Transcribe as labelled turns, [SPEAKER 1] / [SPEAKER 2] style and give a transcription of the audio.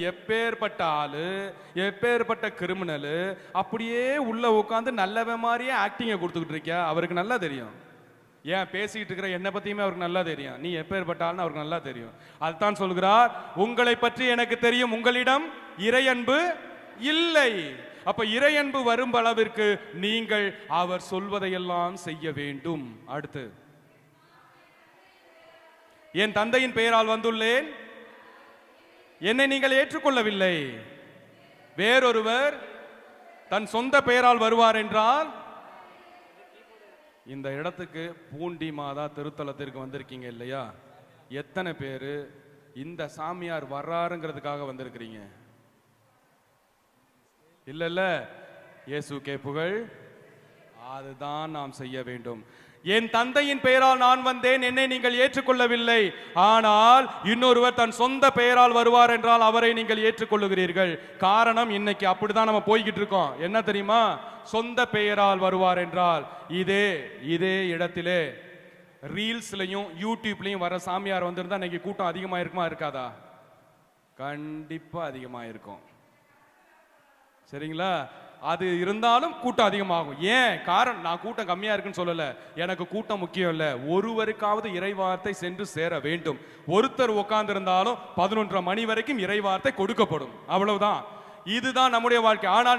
[SPEAKER 1] எப்பேற்பட்ட ஆளு, எப்பேற்பட்ட கிரிமினலு அப்படியே உள்ள உட்காந்து நல்லவன் மாதிரியே ஆக்டிங்க கொடுத்துக்கிட்டு இருக்கியா? அவருக்கு நல்லா தெரியும். ஏன் பேசிக்கிட்டு இருக்கிற என்னை பத்தியுமே அவருக்கு நல்லா தெரியும். நீ எப்பேற்பட்ட ஆள்னு அவருக்கு நல்லா தெரியும். அதுதான் சொல்கிறார், உங்களை பற்றி எனக்கு தெரியும், உங்களிடம் இறையன்பு இல்லை. அப்ப இறையன்பு வரும் அளவிற்கு நீங்கள் அவர் சொல்வதையெல்லாம் செய்ய வேண்டும். அடுத்து, என் தந்தையின் பெயரால் வந்துள்ளேன், என்னை நீங்கள் ஏற்றுக்கொள்ளவில்லை. வேறொருவர் தன் சொந்த பெயரால் வருவார் என்றால், இந்த இடத்துக்கு பூண்டி மாதா திருத்தலத்திற்கு வந்திருக்கீங்க இல்லையா? எத்தனை பேரு இந்த சாமியார் வர்றாருங்கிறதுக்காக வந்திருக்கிறீங்க? இல்ல, இயேசுக்கே புகழ். அதுதான் நாம் செய்ய வேண்டும். என் தந்தையின் பெயரால் நான் வந்தேன், என்னை நீங்கள் ஏற்றுக்கொள்ளவில்லை. ஆனால் இன்னொருவர் தன் சொந்த பெயரால் வருவார் என்றால் அவரை நீங்கள் ஏற்றுக்கொள்ளுகிறீர்கள். காரணம், இன்னைக்கு அப்படிதான் நம்ம போய்கிட்டு இருக்கோம். என்ன தெரியுமா? சொந்த பெயரால் வருவார் என்றால் இதே இடத்திலே ரீல்ஸ்லயும் யூடியூப்லயும் வர சாமியார் வந்திருந்தா இன்னைக்கு கூட்டம் அதிகமா இருக்குமா இருக்காதா? கண்டிப்பா அதிகமா இருக்கும். சரிங்களா? அது இருந்தாலும் கூட்டம் அதிகமாகும். ஏன் காரணம்? நான் கூட்டம் கம்மியா இருக்குன்னு சொல்லல. எனக்கு கூட்டம் முக்கியம் இல்ல. ஒருவருக்காவது இறைவார்த்தை சென்று சேர வேண்டும். ஒருத்தர் உட்கார்ந்து இருந்தாலும் 11:30 மணி வரைக்கும் இறைவார்த்தை கொடுக்கப்படும். அவ்வளவுதான். இதுதான் நம்முடைய வாழ்க்கை. ஆனால்